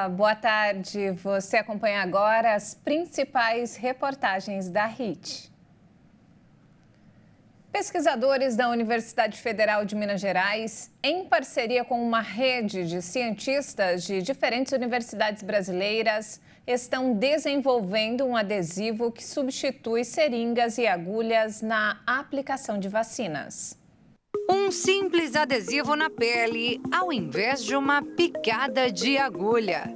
boa tarde. Você acompanha agora as principais reportagens da HIT. Pesquisadores da Universidade Federal de Minas Gerais, em parceria com uma rede de cientistas de diferentes universidades brasileiras, estão desenvolvendo um adesivo que substitui seringas e agulhas na aplicação de vacinas. Um simples adesivo na pele, ao invés de uma picada de agulha.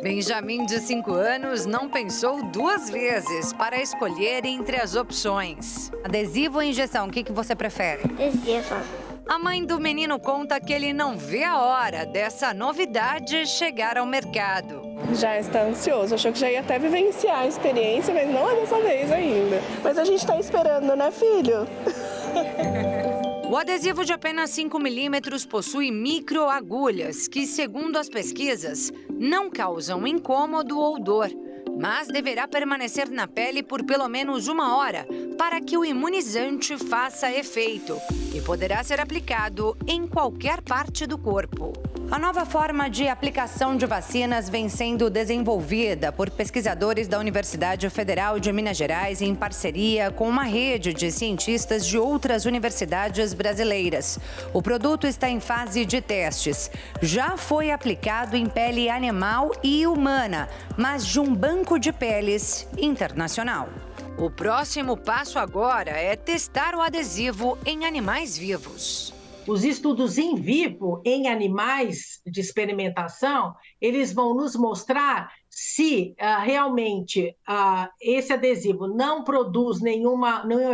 Benjamin, de 5 anos, não pensou 2 vezes para escolher entre as opções. Adesivo ou injeção, o que você prefere? Adesivo. A mãe do menino conta que ele não vê a hora dessa novidade chegar ao mercado. Já está ansioso, achou que já ia até vivenciar a experiência, mas não é dessa vez ainda. Mas a gente está esperando, né, filho? O adesivo de apenas 5 milímetros possui microagulhas que, segundo as pesquisas, não causam incômodo ou dor, mas deverá permanecer na pele por pelo menos 1 hora para que o imunizante faça efeito e poderá ser aplicado em qualquer parte do corpo. A nova forma de aplicação de vacinas vem sendo desenvolvida por pesquisadores da Universidade Federal de Minas Gerais em parceria com uma rede de cientistas de outras universidades brasileiras. O produto está em fase de testes. Já foi aplicado em pele animal e humana, mas de um banco de peles internacional. O próximo passo agora é testar o adesivo em animais vivos. Os estudos em vivo em animais de experimentação, eles vão nos mostrar se realmente esse adesivo não produz nenhum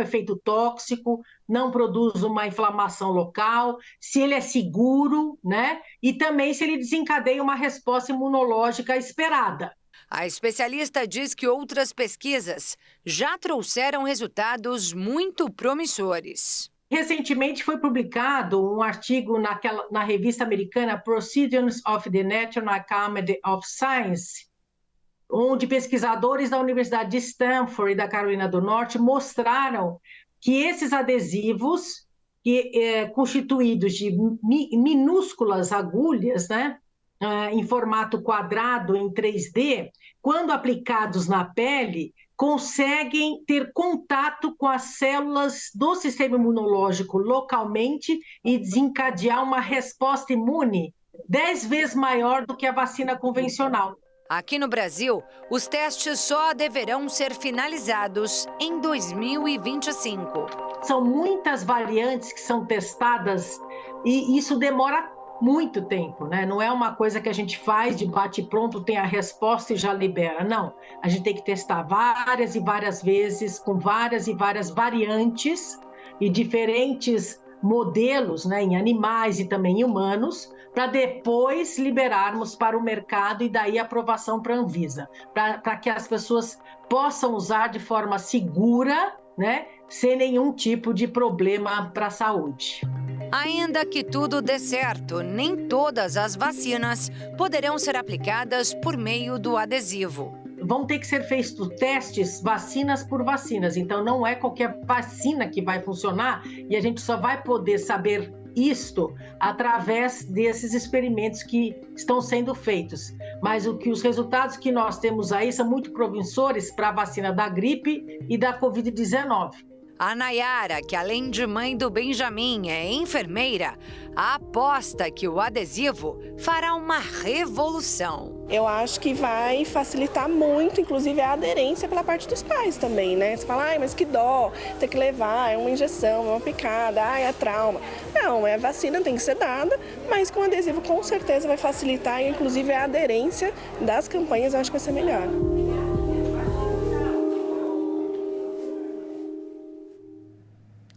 efeito tóxico, não produz uma inflamação local, se ele é seguro, né? E também se ele desencadeia uma resposta imunológica esperada. A especialista diz que outras pesquisas já trouxeram resultados muito promissores. Recentemente foi publicado um artigo na revista americana Proceedings of the National Academy of Science, onde pesquisadores da Universidade de Stanford e da Carolina do Norte mostraram que esses adesivos, constituídos de minúsculas agulhas, né, em formato quadrado em 3D, quando aplicados na pele, conseguem ter contato com as células do sistema imunológico localmente e desencadear uma resposta imune 10 vezes maior do que a vacina convencional. Aqui no Brasil, os testes só deverão ser finalizados em 2025. São muitas variantes que são testadas e isso demora muito tempo, né? Não é uma coisa que a gente faz de bate-pronto, tem a resposta e já libera. Não, a gente tem que testar várias e várias vezes, com várias e várias variantes e diferentes modelos, né, em animais e também em humanos, para depois liberarmos para o mercado e daí aprovação para a Anvisa, para que as pessoas possam usar de forma segura, né, sem nenhum tipo de problema para a saúde. Ainda que tudo dê certo, nem todas as vacinas poderão ser aplicadas por meio do adesivo. Vão ter que ser feitos testes vacinas por vacinas, então não é qualquer vacina que vai funcionar e a gente só vai poder saber isto através desses experimentos que estão sendo feitos. Mas os resultados que nós temos aí são muito promissores para a vacina da gripe e da Covid-19. A Nayara, que além de mãe do Benjamin é enfermeira, aposta que o adesivo fará uma revolução. Eu acho que vai facilitar muito, inclusive, a aderência pela parte dos pais também, né? Você fala, mas que dó, ter que levar, é uma injeção, é uma picada, é trauma. Não, a vacina tem que ser dada, mas com adesivo com certeza vai facilitar, inclusive, a aderência das campanhas, eu acho que vai ser melhor.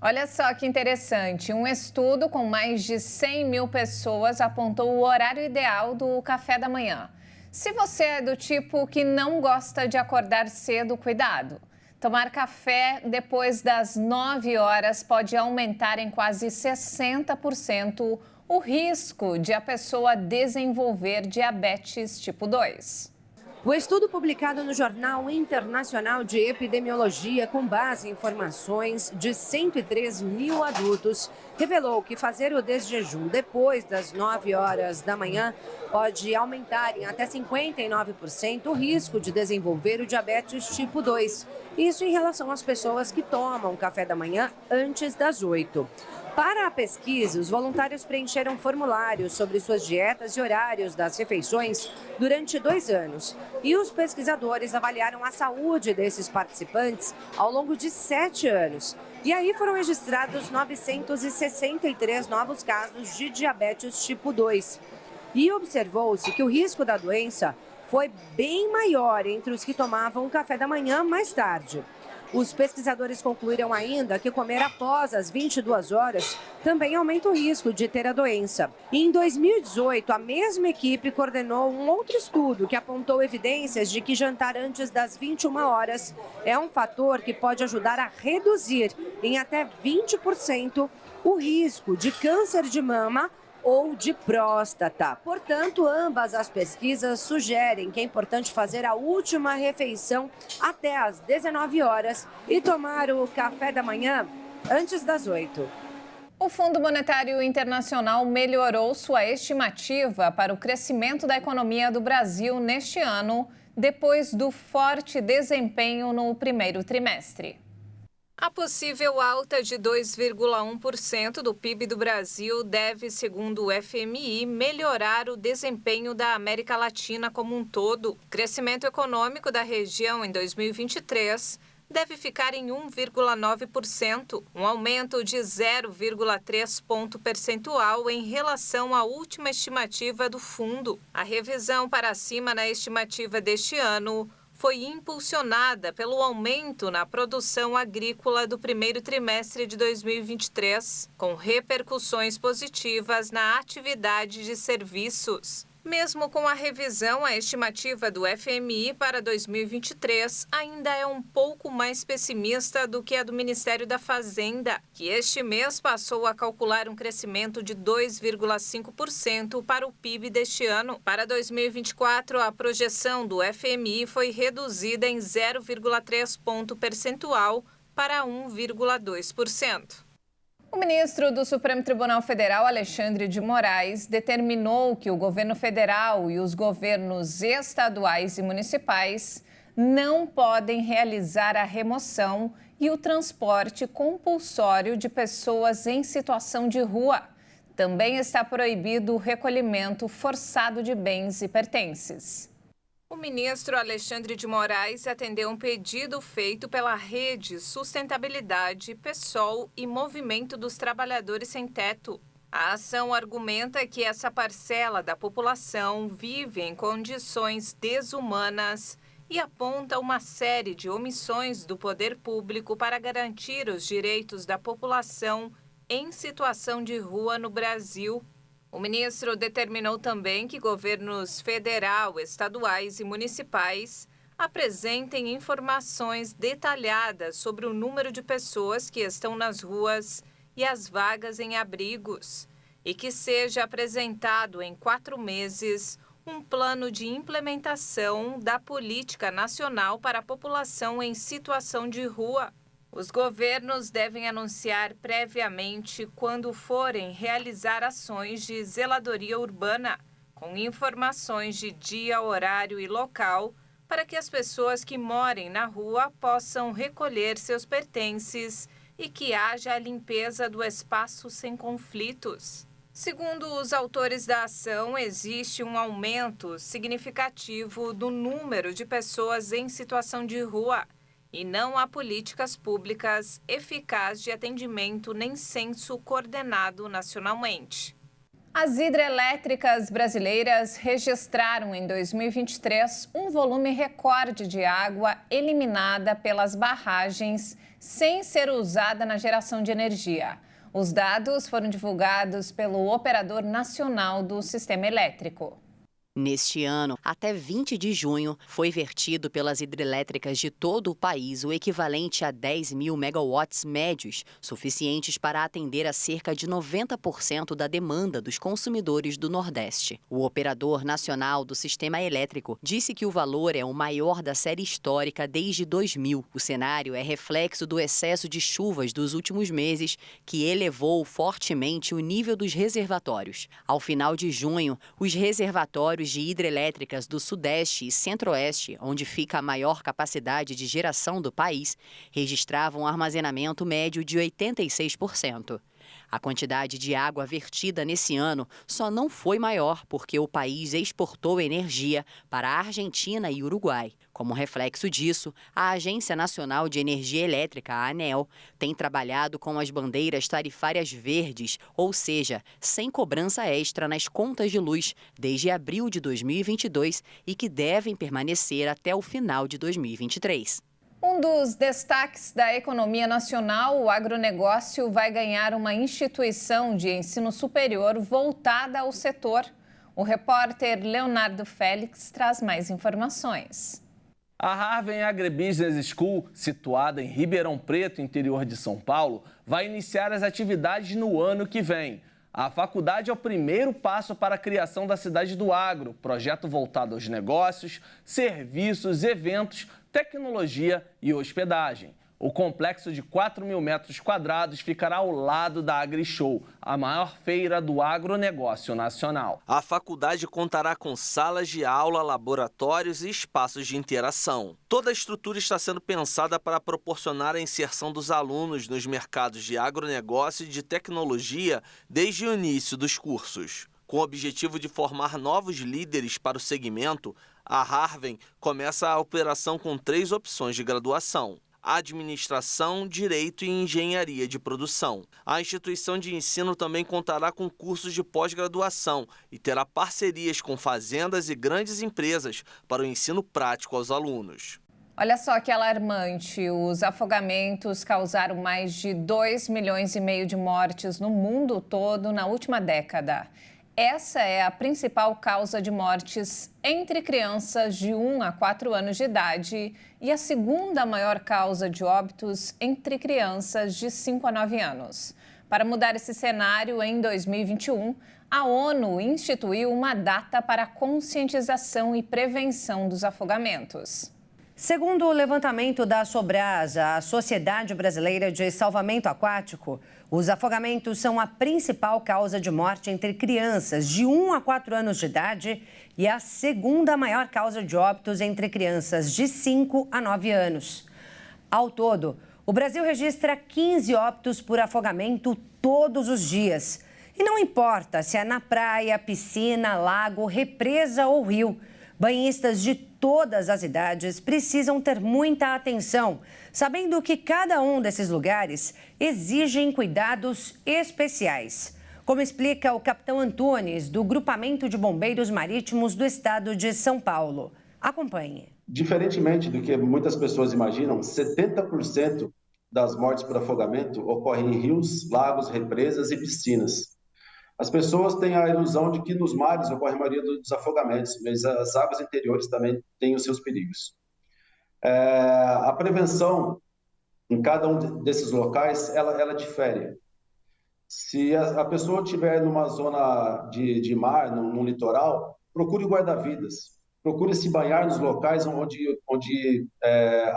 Olha só que interessante, um estudo com mais de 100 mil pessoas apontou o horário ideal do café da manhã. Se você é do tipo que não gosta de acordar cedo, cuidado. Tomar café depois das 9 horas pode aumentar em quase 60% o risco de a pessoa desenvolver diabetes tipo 2. O estudo publicado no Jornal Internacional de Epidemiologia, com base em informações de 103 mil adultos, revelou que fazer o desjejum depois das 9 horas da manhã pode aumentar em até 59% o risco de desenvolver o diabetes tipo 2. Isso em relação às pessoas que tomam café da manhã antes das 8. Para a pesquisa, os voluntários preencheram formulários sobre suas dietas e horários das refeições durante 2 anos. E os pesquisadores avaliaram a saúde desses participantes ao longo de 7 anos. E aí foram registrados 963 novos casos de diabetes tipo 2. E observou-se que o risco da doença foi bem maior entre os que tomavam café da manhã mais tarde. Os pesquisadores concluíram ainda que comer após as 22 horas também aumenta o risco de ter a doença. E em 2018, a mesma equipe coordenou um outro estudo que apontou evidências de que jantar antes das 21 horas é um fator que pode ajudar a reduzir em até 20% o risco de câncer de mama ou de próstata. Portanto, ambas as pesquisas sugerem que é importante fazer a última refeição até às 19 horas e tomar o café da manhã antes das 8. O Fundo Monetário Internacional melhorou sua estimativa para o crescimento da economia do Brasil neste ano, depois do forte desempenho no primeiro trimestre. A possível alta de 2,1% do PIB do Brasil deve, segundo o FMI, melhorar o desempenho da América Latina como um todo. O crescimento econômico da região em 2023 deve ficar em 1,9%, um aumento de 0,3 ponto percentual em relação à última estimativa do fundo. A revisão para cima na estimativa deste ano foi impulsionada pelo aumento na produção agrícola do primeiro trimestre de 2023, com repercussões positivas na atividade de serviços. Mesmo com a revisão, a estimativa do FMI para 2023 ainda é um pouco mais pessimista do que a do Ministério da Fazenda, que este mês passou a calcular um crescimento de 2,5% para o PIB deste ano. Para 2024, a projeção do FMI foi reduzida em 0,3 ponto percentual para 1,2%. O ministro do Supremo Tribunal Federal, Alexandre de Moraes, determinou que o governo federal e os governos estaduais e municipais não podem realizar a remoção e o transporte compulsório de pessoas em situação de rua. Também está proibido o recolhimento forçado de bens e pertences. O ministro Alexandre de Moraes atendeu um pedido feito pela Rede Sustentabilidade, PSOL e Movimento dos Trabalhadores Sem Teto. A ação argumenta que essa parcela da população vive em condições desumanas e aponta uma série de omissões do poder público para garantir os direitos da população em situação de rua no Brasil. O ministro determinou também que governos federal, estaduais e municipais apresentem informações detalhadas sobre o número de pessoas que estão nas ruas e as vagas em abrigos, e que seja apresentado em 4 meses um plano de implementação da Política Nacional para a População em Situação de Rua. Os governos devem anunciar previamente quando forem realizar ações de zeladoria urbana, com informações de dia, horário e local, para que as pessoas que morem na rua possam recolher seus pertences e que haja a limpeza do espaço sem conflitos. Segundo os autores da ação, existe um aumento significativo do número de pessoas em situação de rua, e não há políticas públicas eficazes de atendimento nem censo coordenado nacionalmente. As hidrelétricas brasileiras registraram em 2023 um volume recorde de água eliminada pelas barragens sem ser usada na geração de energia. Os dados foram divulgados pelo Operador Nacional do Sistema Elétrico. Neste ano, até 20 de junho, foi vertido pelas hidrelétricas de todo o país o equivalente a 10 mil megawatts médios, suficientes para atender a cerca de 90% da demanda dos consumidores do Nordeste. O operador nacional do sistema elétrico disse que o valor é o maior da série histórica desde 2000. O cenário é reflexo do excesso de chuvas dos últimos meses, que elevou fortemente o nível dos reservatórios. Ao final de junho, os reservatórios de hidrelétricas do Sudeste e Centro-Oeste, onde fica a maior capacidade de geração do país, registravam um armazenamento médio de 86%. A quantidade de água vertida nesse ano só não foi maior porque o país exportou energia para a Argentina e Uruguai. Como reflexo disso, a Agência Nacional de Energia Elétrica, a ANEEL, tem trabalhado com as bandeiras tarifárias verdes, ou seja, sem cobrança extra nas contas de luz, desde abril de 2022 e que devem permanecer até o final de 2023. Um dos destaques da economia nacional, o agronegócio vai ganhar uma instituição de ensino superior voltada ao setor. O repórter Leonardo Félix traz mais informações. A Harvard Agribusiness School, situada em Ribeirão Preto, interior de São Paulo, vai iniciar as atividades no ano que vem. A faculdade é o primeiro passo para a criação da Cidade do Agro, projeto voltado aos negócios, serviços, eventos, tecnologia e hospedagem. O complexo de 4 mil metros quadrados ficará ao lado da AgriShow, a maior feira do agronegócio nacional. A faculdade contará com salas de aula, laboratórios e espaços de interação. Toda a estrutura está sendo pensada para proporcionar a inserção dos alunos nos mercados de agronegócio e de tecnologia desde o início dos cursos. Com o objetivo de formar novos líderes para o segmento, a Harvard começa a operação com 3 opções de graduação: administração, direito e engenharia de produção. A instituição de ensino também contará com cursos de pós-graduação e terá parcerias com fazendas e grandes empresas para o ensino prático aos alunos. Olha só que alarmante, os afogamentos causaram mais de 2,5 milhões de mortes no mundo todo na última década. Essa é a principal causa de mortes entre crianças de 1 a 4 anos de idade e a segunda maior causa de óbitos entre crianças de 5 a 9 anos. Para mudar esse cenário, em 2021, a ONU instituiu uma data para a conscientização e prevenção dos afogamentos. Segundo o levantamento da Sobrasa, a Sociedade Brasileira de Salvamento Aquático, os afogamentos são a principal causa de morte entre crianças de 1 a 4 anos de idade e a segunda maior causa de óbitos entre crianças de 5 a 9 anos. Ao todo, o Brasil registra 15 óbitos por afogamento todos os dias. E não importa se é na praia, piscina, lago, represa ou rio. Banhistas de todas as idades precisam ter muita atenção, sabendo que cada um desses lugares exigem cuidados especiais. Como explica o capitão Antunes, do Grupamento de Bombeiros Marítimos do Estado de São Paulo. Acompanhe. Diferentemente do que muitas pessoas imaginam, 70% das mortes por afogamento ocorrem em rios, lagos, represas e piscinas. As pessoas têm a ilusão de que nos mares ocorre a maioria dos afogamentos, mas as águas interiores também têm os seus perigos. A prevenção em cada um desses locais, ela difere. Se a pessoa estiver numa zona de mar, num litoral, procure guarda-vidas, procure se banhar nos locais onde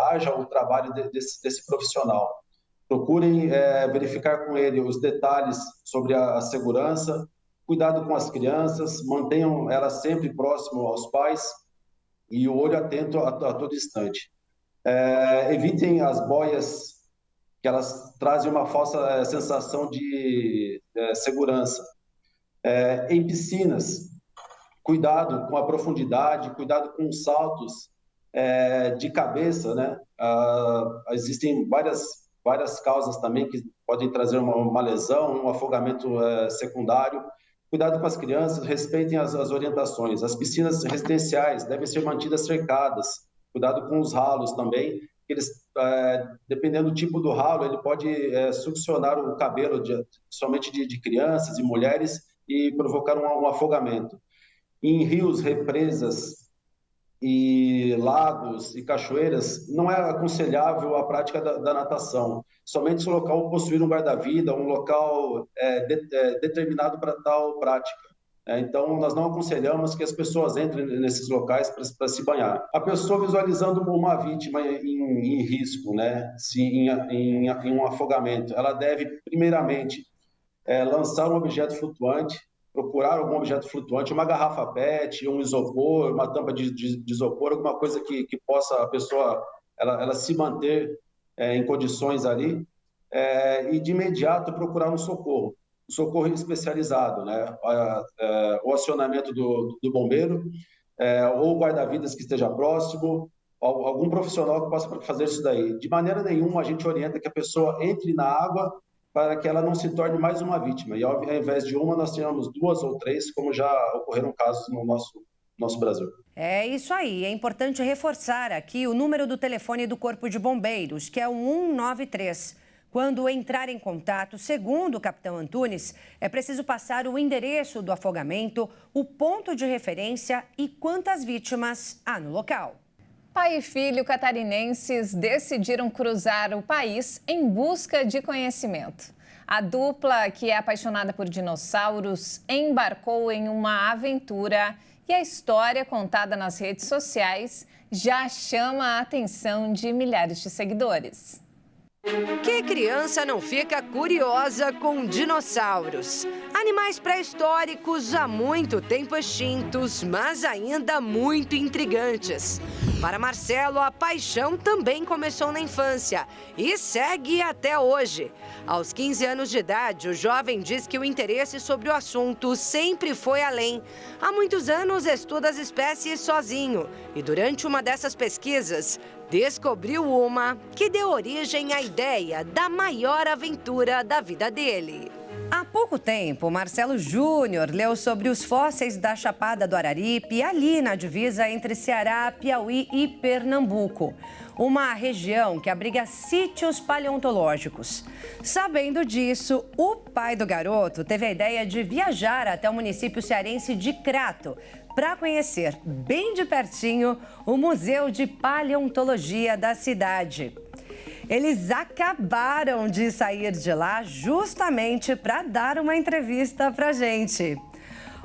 haja o trabalho desse profissional. Procurem verificar com ele os detalhes sobre a segurança, cuidado com as crianças, mantenham elas sempre próximo aos pais e o olho atento a todo instante. Evitem as boias, que elas trazem uma falsa sensação de segurança. Em piscinas, cuidado com a profundidade, cuidado com os saltos de cabeça, né? Existem várias causas também que podem trazer uma lesão, um afogamento secundário. Cuidado com as crianças, respeitem as orientações. As piscinas residenciais devem ser mantidas cercadas. Cuidado com os ralos também. Dependendo do tipo do ralo, ele pode succionar o cabelo somente de crianças e mulheres e provocar um afogamento. Em rios, represas e lagos e cachoeiras, não é aconselhável a prática da natação. Somente se o local possuir um guarda-vida, um local determinado para tal prática. Então, nós não aconselhamos que as pessoas entrem nesses locais para se banhar. A pessoa visualizando uma vítima em risco, né? em um afogamento, ela deve, primeiramente, lançar um objeto flutuante, procurar algum objeto flutuante, uma garrafa PET, um isopor, uma tampa de isopor, alguma coisa que possa a pessoa ela se manter em condições ali, e de imediato procurar um socorro especializado, né? O acionamento do bombeiro, ou guarda-vidas que esteja próximo, algum profissional que possa fazer isso daí. De maneira nenhuma a gente orienta que a pessoa entre na água para que ela não se torne mais uma vítima. E ao invés de uma, nós tenhamos 2 ou 3, como já ocorreram casos no nosso Brasil. É isso aí. É importante reforçar aqui o número do telefone do Corpo de Bombeiros, que é o 193. Quando entrar em contato, segundo o capitão Antunes, é preciso passar o endereço do afogamento, o ponto de referência e quantas vítimas há no local. Pai e filho catarinenses decidiram cruzar o país em busca de conhecimento. A dupla, que é apaixonada por dinossauros, embarcou em uma aventura e a história contada nas redes sociais já chama a atenção de milhares de seguidores. Que criança não fica curiosa com dinossauros? Animais pré-históricos há muito tempo extintos, mas ainda muito intrigantes. Para Marcelo, a paixão também começou na infância e segue até hoje. Aos 15 anos de idade, o jovem diz que o interesse sobre o assunto sempre foi além. Há muitos anos estuda as espécies sozinho e durante uma dessas pesquisas, descobriu uma que deu origem à ideia da maior aventura da vida dele. Há pouco tempo, Marcelo Júnior leu sobre os fósseis da Chapada do Araripe, ali na divisa entre Ceará, Piauí e Pernambuco. Uma região que abriga sítios paleontológicos. Sabendo disso, o pai do garoto teve a ideia de viajar até o município cearense de Crato para conhecer bem de pertinho o Museu de Paleontologia da cidade. Eles acabaram de sair de lá justamente para dar uma entrevista para a gente.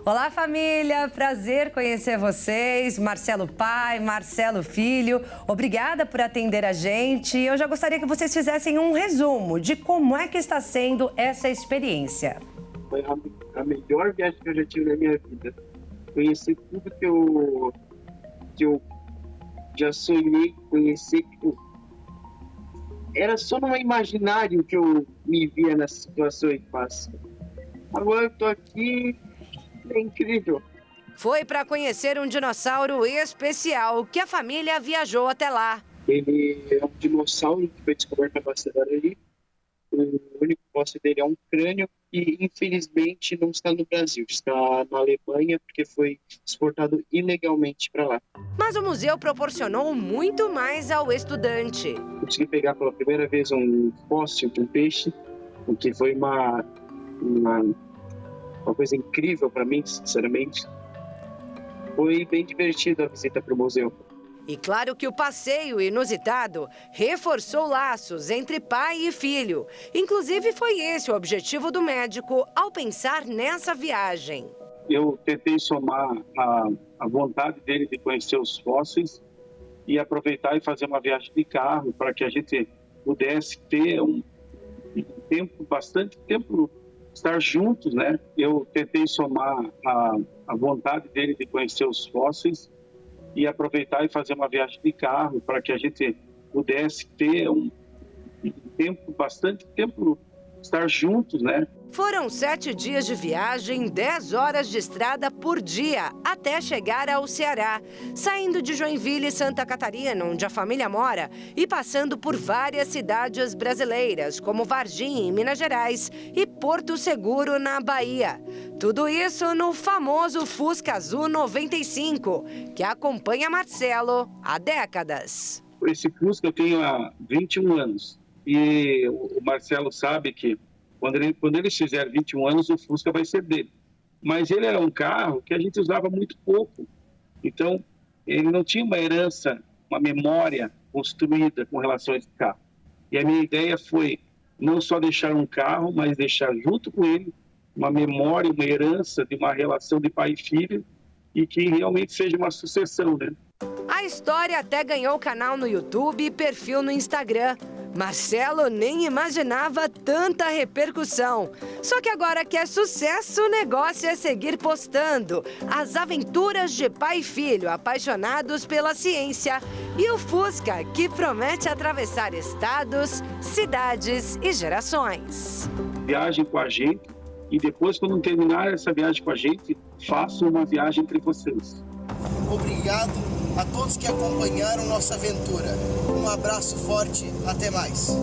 Olá, família! Prazer conhecer vocês. Marcelo pai, Marcelo filho. Obrigada por atender a gente. Eu já gostaria que vocês fizessem um resumo de como é que está sendo essa experiência. Foi a melhor viagem que eu já tive na minha vida. Conheci tudo que eu já sonhei conhecer. Era só no imaginário que eu me via nessa situação e passo. Agora eu tô aqui, é incrível. Foi para conhecer um dinossauro especial que a família viajou até lá. Ele é um dinossauro que foi descoberto na Bacia do Araripe. O único fóssil dele é um crânio e, infelizmente, não está no Brasil. Está na Alemanha porque foi exportado ilegalmente para lá. Mas o museu proporcionou muito mais ao estudante. Consegui pegar pela primeira vez um fóssil de um peixe, o que foi uma coisa incrível para mim, sinceramente. Foi bem divertida a visita para o museu. E claro que o passeio inusitado reforçou laços entre pai e filho. Inclusive, foi esse o objetivo do médico ao pensar nessa viagem. Eu tentei somar a vontade dele de conhecer os fósseis e aproveitar e fazer uma viagem de carro para que a gente pudesse ter bastante tempo estar juntos, né? Eu tentei somar a vontade dele de conhecer os fósseis e aproveitar e fazer uma viagem de carro para que a gente pudesse ter bastante tempo estar juntos, né? Foram 7 dias de viagem, 10 horas de estrada por dia, até chegar ao Ceará, saindo de Joinville, Santa Catarina, onde a família mora, e passando por várias cidades brasileiras, como Varginha, em Minas Gerais, e Porto Seguro, na Bahia. Tudo isso no famoso Fusca Azul 95, que acompanha Marcelo há décadas. Esse Fusca eu tenho há 21 anos. E o Marcelo sabe que quando ele fizer 21 anos, o Fusca vai ser dele. mas ele era um carro que a gente usava muito pouco. Então, ele não tinha uma herança, uma memória construída com relação a esse carro. E a minha ideia foi não só deixar um carro, mas deixar junto com ele uma memória, uma herança de uma relação de pai e filho e que realmente seja uma sucessão, né? A história até ganhou canal no YouTube e perfil no Instagram. Marcelo nem imaginava tanta repercussão. Só que agora que é sucesso, o negócio é seguir postando as aventuras de pai e filho apaixonados pela ciência e o Fusca, que promete atravessar estados, cidades e gerações. Viagem com a gente e depois, quando terminar essa viagem com a gente, faço uma viagem entre vocês. Obrigado a todos que acompanharam nossa aventura. Um abraço forte, até mais.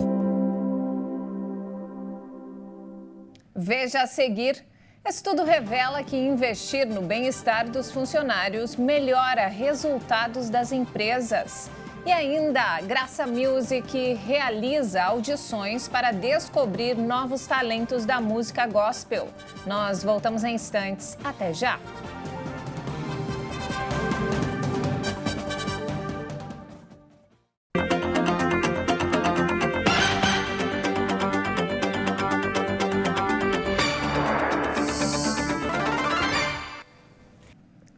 Veja a seguir. Estudo revela que investir no bem-estar dos funcionários melhora resultados das empresas. E ainda, Graça Music realiza audições para descobrir novos talentos da música gospel. Nós voltamos em instantes. Até já!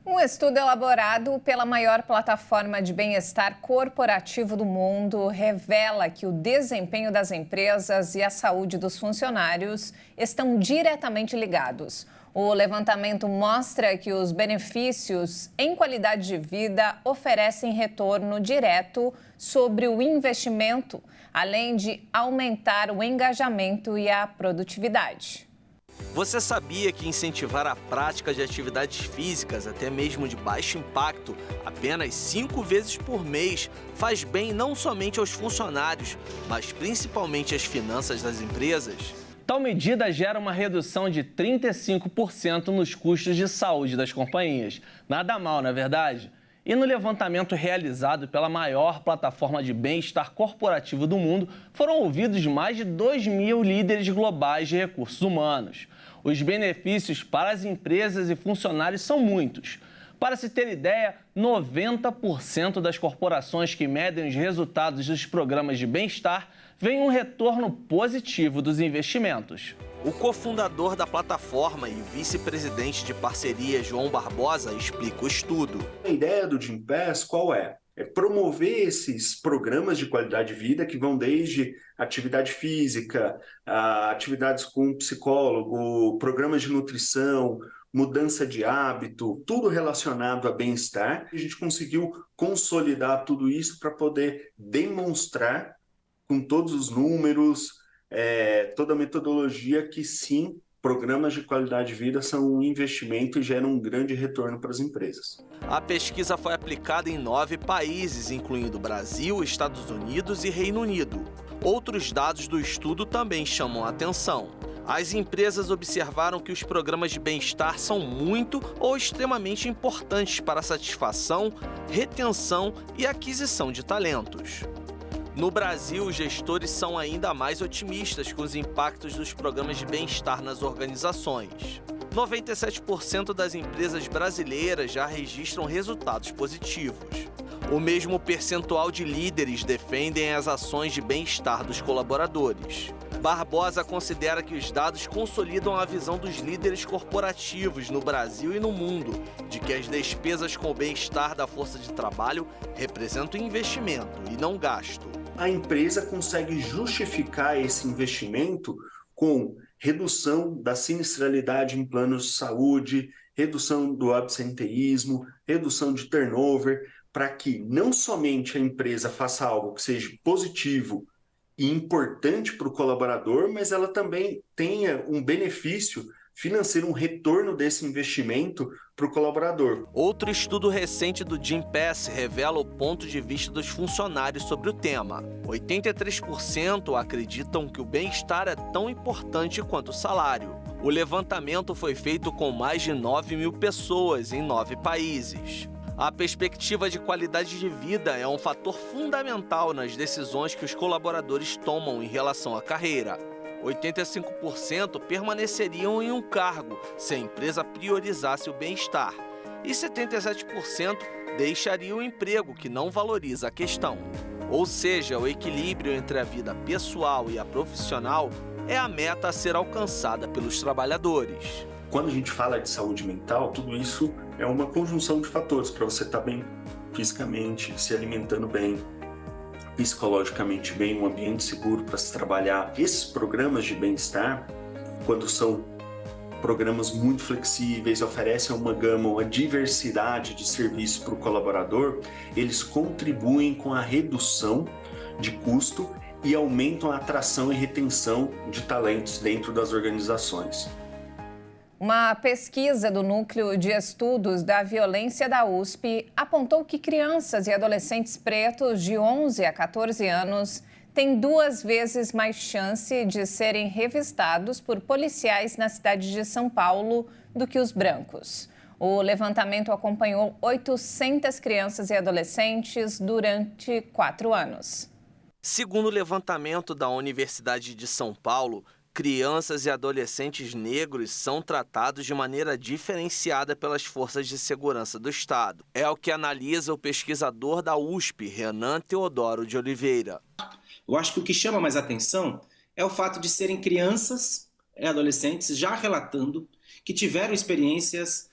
Um estudo elaborado pela maior plataforma de bem-estar corporativo do mundo revela que o desempenho das empresas e a saúde dos funcionários estão diretamente ligados. O levantamento mostra que os benefícios em qualidade de vida oferecem retorno direto sobre o investimento, além de aumentar o engajamento e a produtividade. Você sabia que incentivar a prática de atividades físicas, até mesmo de baixo impacto, apenas 5 vezes por mês, faz bem não somente aos funcionários, mas principalmente às finanças das empresas? Tal medida gera uma redução de 35% nos custos de saúde das companhias. Nada mal, não é verdade? E no levantamento realizado pela maior plataforma de bem-estar corporativo do mundo, foram ouvidos mais de 2.000 líderes globais de recursos humanos. Os benefícios para as empresas e funcionários são muitos. Para se ter ideia, 90% das corporações que medem os resultados dos programas de bem-estar veem um retorno positivo dos investimentos. O cofundador da plataforma e vice-presidente de parceria, João Barbosa, explica o estudo. A ideia do Gympass qual é? É promover esses programas de qualidade de vida que vão desde atividade física, atividades com psicólogo, programas de nutrição, mudança de hábito, tudo relacionado a bem-estar. A gente conseguiu consolidar tudo isso para poder demonstrar com todos os números, toda a metodologia que sim, programas de qualidade de vida são um investimento e geram um grande retorno para as empresas. A pesquisa foi aplicada em 9 países, incluindo Brasil, Estados Unidos e Reino Unido. Outros dados do estudo também chamam a atenção. As empresas observaram que os programas de bem-estar são muito ou extremamente importantes para a satisfação, retenção e aquisição de talentos. No Brasil, os gestores são ainda mais otimistas com os impactos dos programas de bem-estar nas organizações. 97% das empresas brasileiras já registram resultados positivos. O mesmo percentual de líderes defendem as ações de bem-estar dos colaboradores. Barbosa considera que os dados consolidam a visão dos líderes corporativos no Brasil e no mundo, de que as despesas com o bem-estar da força de trabalho representam investimento e não gasto. A empresa consegue justificar esse investimento com redução da sinistralidade em planos de saúde, redução do absenteísmo, redução de turnover, para que não somente a empresa faça algo que seja positivo e importante para o colaborador, mas ela também tenha um benefício financeiro, um retorno desse investimento para o colaborador. Outro estudo recente do Gympass revela o ponto de vista dos funcionários sobre o tema. 83% acreditam que o bem-estar é tão importante quanto o salário. O levantamento foi feito com mais de 9.000 pessoas em 9 países. A perspectiva de qualidade de vida é um fator fundamental nas decisões que os colaboradores tomam em relação à carreira. 85% permaneceriam em um cargo se a empresa priorizasse o bem-estar e 77% deixaria o emprego que não valoriza a questão. Ou seja, o equilíbrio entre a vida pessoal e a profissional é a meta a ser alcançada pelos trabalhadores. Quando a gente fala de saúde mental, tudo isso é uma conjunção de fatores para você estar bem fisicamente, se alimentando bem, psicologicamente bem, um ambiente seguro para se trabalhar. Esses programas de bem-estar, quando são programas muito flexíveis, oferecem uma gama, uma diversidade de serviços para o colaborador, eles contribuem com a redução de custo e aumentam a atração e retenção de talentos dentro das organizações. Uma pesquisa do Núcleo de Estudos da Violência da USP apontou que crianças e adolescentes pretos de 11 a 14 anos têm 2 vezes mais chance de serem revistados por policiais na cidade de São Paulo do que os brancos. O levantamento acompanhou 800 crianças e adolescentes durante 4 anos. Segundo o levantamento da Universidade de São Paulo, crianças e adolescentes negros são tratados de maneira diferenciada pelas forças de segurança do Estado. É o que analisa o pesquisador da USP, Renan Teodoro de Oliveira. Eu acho que o que chama mais atenção é o fato de serem crianças e adolescentes já relatando que tiveram experiências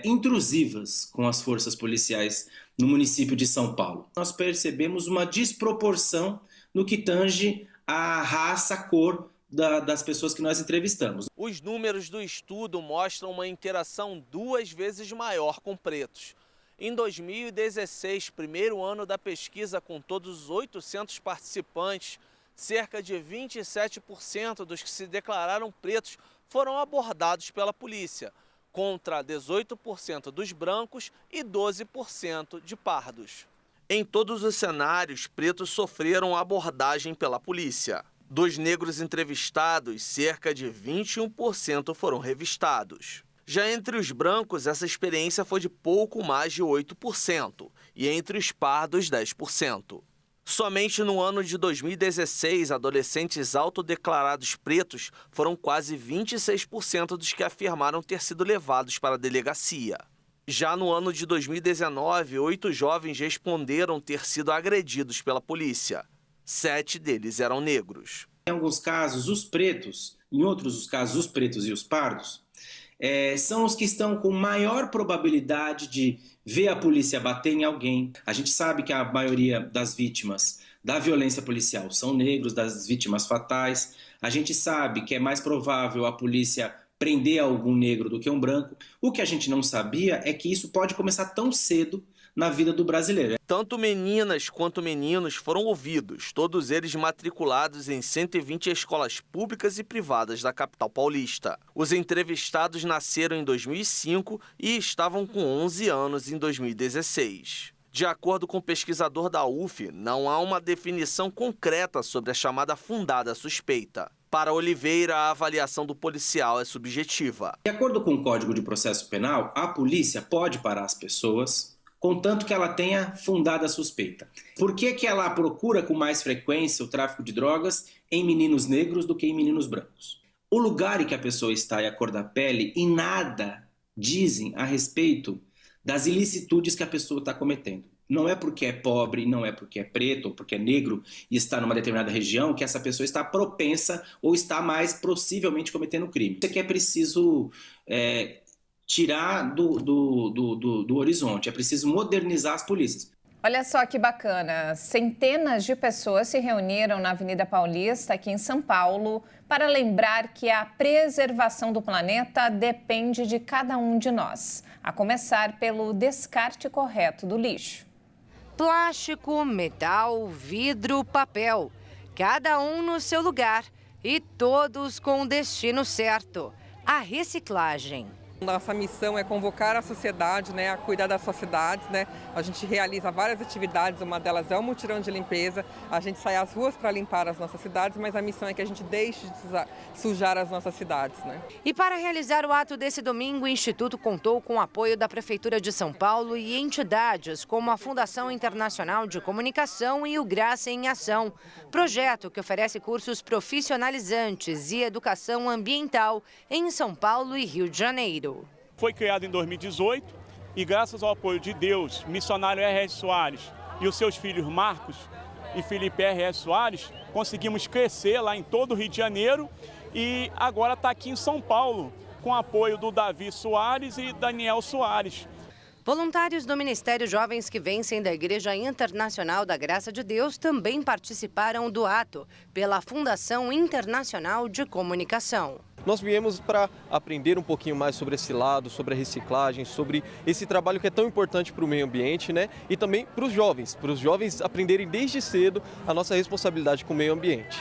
intrusivas com as forças policiais no município de São Paulo. Nós percebemos uma desproporção no que tange a raça, a cor das pessoas que nós entrevistamos. Os números do estudo mostram uma interação 2 vezes maior com pretos. Em 2016, primeiro ano da pesquisa com todos os 800 participantes, cerca de 27% dos que se declararam pretos foram abordados pela polícia, contra 18% dos brancos e 12% de pardos. Em todos os cenários, pretos sofreram abordagem pela polícia. Dos negros entrevistados, cerca de 21% foram revistados. Já entre os brancos, essa experiência foi de pouco mais de 8%, e entre os pardos, 10%. Somente no ano de 2016, adolescentes autodeclarados pretos foram quase 26% dos que afirmaram ter sido levados para a delegacia. Já no ano de 2019, 8 jovens responderam ter sido agredidos pela polícia. 7 deles eram negros. Em alguns casos, os pretos, em outros os casos, os pretos e os pardos, são os que estão com maior probabilidade de ver a polícia bater em alguém. A gente sabe que a maioria das vítimas da violência policial são negros, das vítimas fatais. A gente sabe que é mais provável a polícia prender algum negro do que um branco. O que a gente não sabia é que isso pode começar tão cedo na vida do brasileiro. Tanto meninas quanto meninos foram ouvidos, todos eles matriculados em 120 escolas públicas e privadas da capital paulista. Os entrevistados nasceram em 2005 e estavam com 11 anos em 2016. De acordo com o pesquisador da UF, não há uma definição concreta sobre a chamada fundada suspeita. Para Oliveira, a avaliação do policial é subjetiva. De acordo com o Código de Processo Penal, a polícia pode parar as pessoas contanto que ela tenha fundada suspeita. Por que ela procura com mais frequência o tráfico de drogas em meninos negros do que em meninos brancos? O lugar em que a pessoa está e a cor da pele em nada dizem a respeito das ilicitudes que a pessoa está cometendo. Não é porque é pobre, não é porque é preto ou porque é negro e está numa determinada região que essa pessoa está propensa ou está mais possivelmente cometendo crime. Isso aqui é preciso tirar do horizonte, é preciso modernizar as polícias. Olha só que bacana, centenas de pessoas se reuniram na Avenida Paulista, aqui em São Paulo, para lembrar que a preservação do planeta depende de cada um de nós, a começar pelo descarte correto do lixo. Plástico, metal, vidro, papel, cada um no seu lugar e todos com o destino certo, a reciclagem. Nossa missão é convocar a sociedade, a cuidar das suas cidades, A gente realiza várias atividades, uma delas é o mutirão de limpeza. A gente sai às ruas para limpar as nossas cidades, mas a missão é que a gente deixe de sujar as nossas cidades, E para realizar o ato desse domingo, o Instituto contou com o apoio da Prefeitura de São Paulo e entidades como a Fundação Internacional de Comunicação e o Graça em Ação, projeto que oferece cursos profissionalizantes e educação ambiental em São Paulo e Rio de Janeiro. Foi criado em 2018 e, graças ao apoio de Deus, missionário R.S. Soares e os seus filhos Marcos e Felipe R.S. Soares, conseguimos crescer lá em todo o Rio de Janeiro e agora está aqui em São Paulo, com o apoio do Davi Soares e Daniel Soares. Voluntários do Ministério Jovens que Vencem da Igreja Internacional da Graça de Deus também participaram do ato pela Fundação Internacional de Comunicação. Nós viemos para aprender um pouquinho mais sobre esse lado, sobre a reciclagem, sobre esse trabalho que é tão importante para o meio ambiente, E também para os jovens aprenderem desde cedo a nossa responsabilidade com o meio ambiente.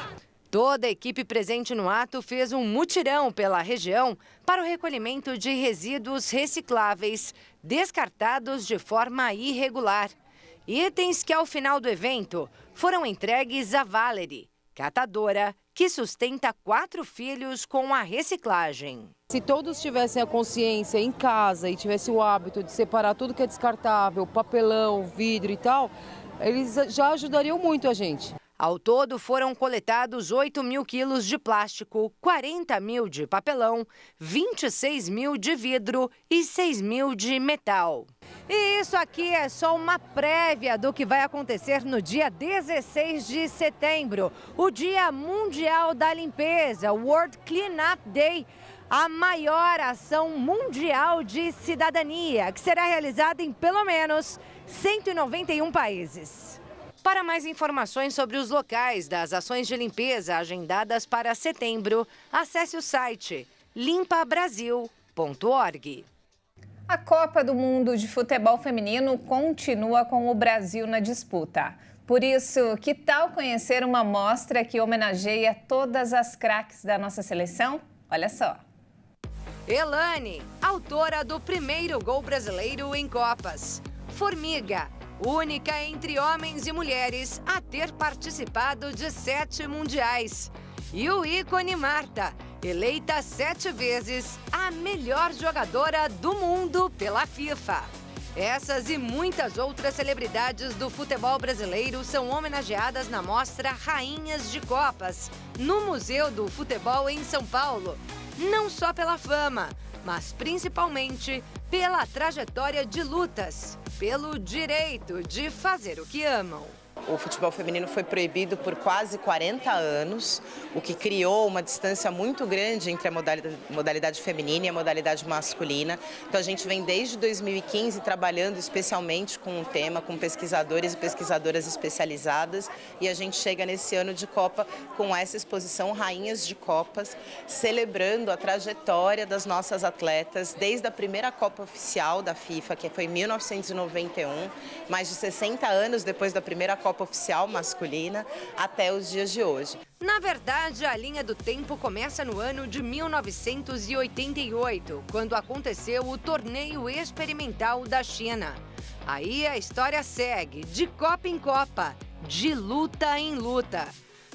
Toda a equipe presente no ato fez um mutirão pela região para o recolhimento de resíduos recicláveis descartados de forma irregular. Itens que, ao final do evento, foram entregues a Valerie, catadora, que sustenta 4 filhos com a reciclagem. Se todos tivessem a consciência em casa e tivessem o hábito de separar tudo que é descartável, papelão, vidro e tal, eles já ajudariam muito a gente. Ao todo, foram coletados 8 mil quilos de plástico, 40 mil de papelão, 26 mil de vidro e 6 mil de metal. E isso aqui é só uma prévia do que vai acontecer no dia 16 de setembro, o Dia Mundial da Limpeza, World Cleanup Day, a maior ação mundial de cidadania, que será realizada em pelo menos 191 países. Para mais informações sobre os locais das ações de limpeza agendadas para setembro, acesse o site limpabrasil.org. A Copa do Mundo de Futebol Feminino continua com o Brasil na disputa. Por isso, que tal conhecer uma mostra que homenageia todas as craques da nossa seleção? Olha só. Elane, autora do primeiro gol brasileiro em Copas. Formiga, única entre homens e mulheres a ter participado de 7 mundiais. E o ícone Marta, eleita 7 vezes a melhor jogadora do mundo pela FIFA. Essas e muitas outras celebridades do futebol brasileiro são homenageadas na mostra Rainhas de Copas, no Museu do Futebol em São Paulo. Não só pela fama, mas principalmente pela trajetória de lutas, pelo direito de fazer o que amam. O futebol feminino foi proibido por quase 40 anos, o que criou uma distância muito grande entre a modalidade feminina e a modalidade masculina. Então a gente vem desde 2015 trabalhando especialmente com o tema, com pesquisadores e pesquisadoras especializadas, e a gente chega nesse ano de Copa com essa exposição Rainhas de Copas, celebrando a trajetória das nossas atletas desde a primeira Copa oficial da FIFA, que foi em 1991, mais de 60 anos depois da primeira Copa oficial masculina, até os dias de hoje. Na verdade, a linha do tempo começa no ano de 1988, quando aconteceu o torneio experimental da China. Aí a história segue, de Copa em Copa, de luta em luta.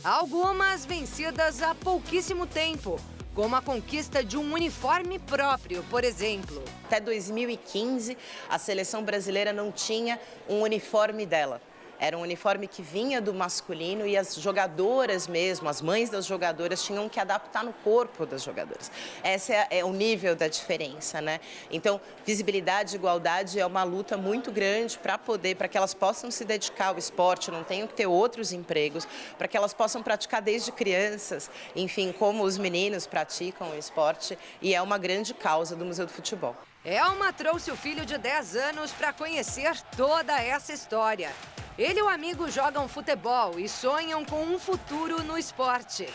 Algumas vencidas há pouquíssimo tempo, como a conquista de um uniforme próprio, por exemplo. Até 2015, a seleção brasileira não tinha um uniforme dela. Era um uniforme que vinha do masculino e as jogadoras mesmo, as mães das jogadoras, tinham que adaptar no corpo das jogadoras. Esse é o nível da diferença, né? Então, visibilidade e igualdade é uma luta muito grande para que elas possam se dedicar ao esporte, não tenham que ter outros empregos, para que elas possam praticar desde crianças, enfim, como os meninos praticam o esporte, e é uma grande causa do Museu do Futebol. Elma trouxe o filho de 10 anos para conhecer toda essa história. Ele e o amigo jogam futebol e sonham com um futuro no esporte.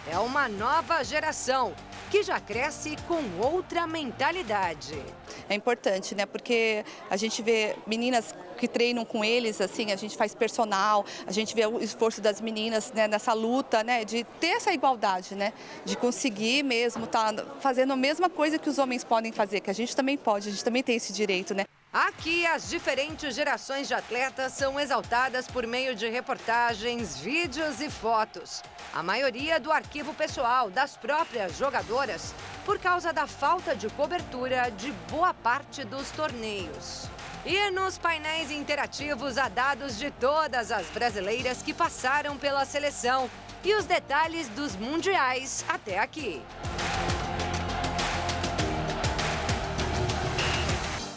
É uma nova geração que já cresce com outra mentalidade. É importante, né? Porque a gente vê meninas que treinam com eles, assim, a gente faz personal, a gente vê o esforço das meninas, né, nessa luta, né, de ter essa igualdade, né, de conseguir mesmo estar fazendo a mesma coisa que os homens podem fazer, que a gente também pode, a gente também tem esse direito, né? Aqui, as diferentes gerações de atletas são exaltadas por meio de reportagens, vídeos e fotos. A maioria do arquivo pessoal das próprias jogadoras, por causa da falta de cobertura de boa parte dos torneios. E nos painéis interativos há dados de todas as brasileiras que passaram pela seleção e os detalhes dos mundiais até aqui.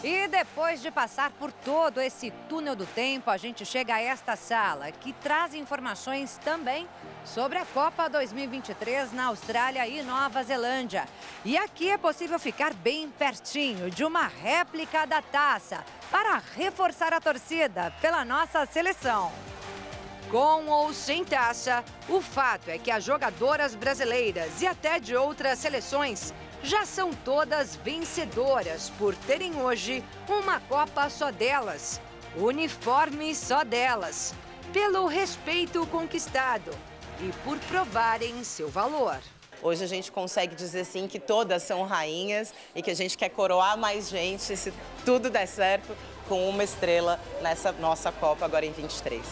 E depois de passar por todo esse túnel do tempo, a gente chega a esta sala, que traz informações também sobre a Copa 2023 na Austrália e Nova Zelândia. E aqui é possível ficar bem pertinho de uma réplica da taça para reforçar a torcida pela nossa seleção. Com ou sem taça, o fato é que as jogadoras brasileiras e até de outras seleções já são todas vencedoras por terem hoje uma Copa só delas, uniforme só delas, pelo respeito conquistado e por provarem seu valor. Hoje a gente consegue dizer sim que todas são rainhas e que a gente quer coroar mais gente, se tudo der certo, com uma estrela nessa nossa Copa agora em 23.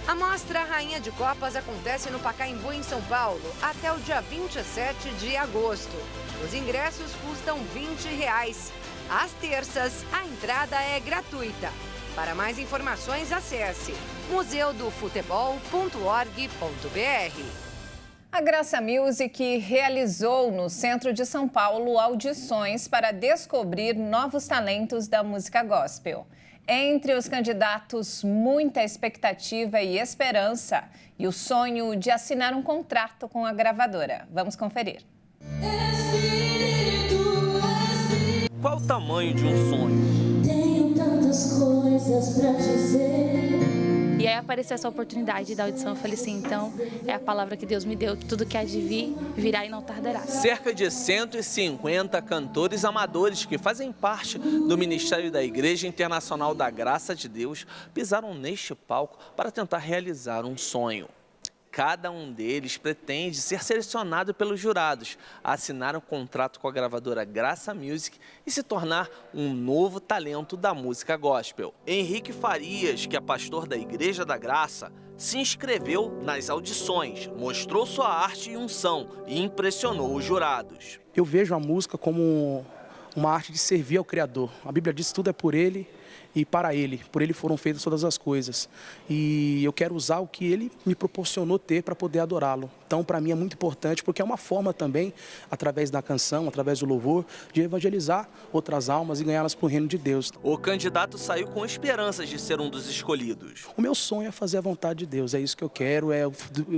A Mostra Rainha de Copas acontece no Pacaembu, em São Paulo, até o dia 27 de agosto. Os ingressos custam R$20. Às terças, a entrada é gratuita. Para mais informações, acesse museudofutebol.org.br. A Graça Music realizou no centro de São Paulo audições para descobrir novos talentos da música gospel. Entre os candidatos, muita expectativa e esperança e o sonho de assinar um contrato com a gravadora. Vamos conferir. Qual o tamanho de um sonho? Tenho tantas coisas pra dizer. E aí apareceu essa oportunidade da audição, eu falei assim, então é a palavra que Deus me deu, tudo que há de vir, virá e não tardará. Cerca de 150 cantores amadores que fazem parte do Ministério da Igreja Internacional da Graça de Deus pisaram neste palco para tentar realizar um sonho. Cada um deles pretende ser selecionado pelos jurados, assinar um contrato com a gravadora Graça Music e se tornar um novo talento da música gospel. Henrique Farias, que é pastor da Igreja da Graça, se inscreveu nas audições, mostrou sua arte e unção e impressionou os jurados. Eu vejo a música como uma arte de servir ao Criador. A Bíblia diz que tudo é por Ele e para Ele. Por Ele foram feitas todas as coisas. E eu quero usar o que Ele me proporcionou ter para poder adorá-lo. Então, para mim é muito importante, porque é uma forma também, através da canção, através do louvor, de evangelizar outras almas e ganhá-las para o reino de Deus. O candidato saiu com esperanças de ser um dos escolhidos. O meu sonho é fazer a vontade de Deus, é isso que eu quero,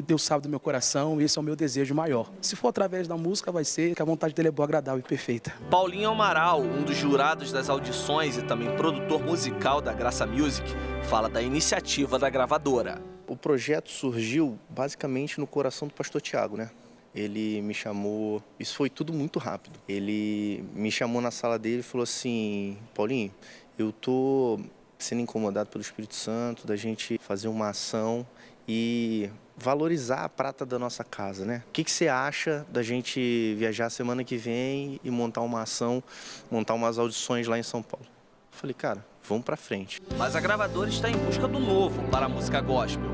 Deus sabe do meu coração, esse é o meu desejo maior. Se for através da música, vai ser que a vontade dele é boa, agradável e perfeita. Paulinho Amaral, um dos jurados das audições e também produtor musical da Graça Music, fala da iniciativa da gravadora. O projeto surgiu basicamente no coração do pastor Tiago, né? Ele me chamou, isso foi tudo muito rápido. Ele me chamou na sala dele e falou assim: Paulinho, eu tô sendo incomodado pelo Espírito Santo da gente fazer uma ação e valorizar a prata da nossa casa, né? O que você acha da gente viajar semana que vem e montar uma ação, montar umas audições lá em São Paulo? Eu falei, cara, vamos pra frente. Mas a gravadora está em busca do novo para a música gospel.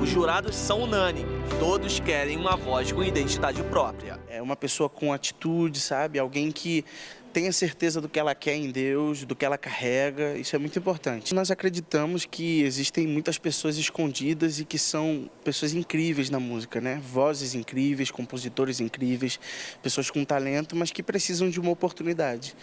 Os jurados são unânimes, todos querem uma voz com identidade própria. É uma pessoa com atitude, sabe? Alguém que tenha certeza do que ela quer em Deus, do que ela carrega, isso é muito importante. Nós acreditamos que existem muitas pessoas escondidas e que são pessoas incríveis na música, né? Vozes incríveis, compositores incríveis, pessoas com talento, mas que precisam de uma oportunidade.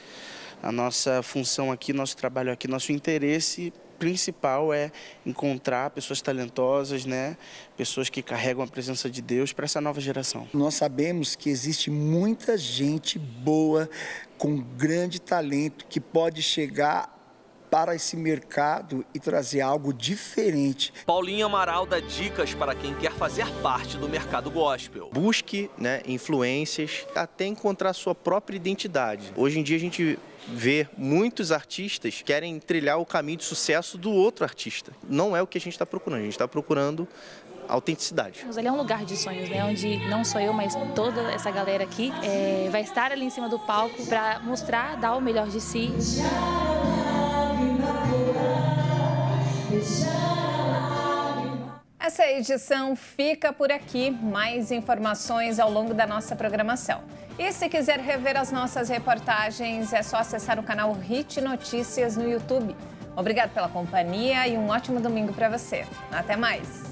A nossa função aqui, nosso trabalho aqui, nosso interesse principal é encontrar pessoas talentosas, né? Pessoas que carregam a presença de Deus para essa nova geração. Nós sabemos que existe muita gente boa, com grande talento, que pode chegar para esse mercado e trazer algo diferente. Paulinho Amaral dá dicas para quem quer fazer parte do mercado gospel. Busque, né, influências até encontrar sua própria identidade. Hoje em dia a gente vê muitos artistas que querem trilhar o caminho de sucesso do outro artista. Não é o que a gente está procurando, a gente está procurando autenticidade. Ali é um lugar de sonhos, né? Onde não só eu, mas toda essa galera aqui vai estar ali em cima do palco para mostrar, dar o melhor de si. Essa edição fica por aqui. Mais informações ao longo da nossa programação. E se quiser rever as nossas reportagens, é só acessar o canal Hit Notícias no YouTube. Obrigado pela companhia e um ótimo domingo para você. Até mais!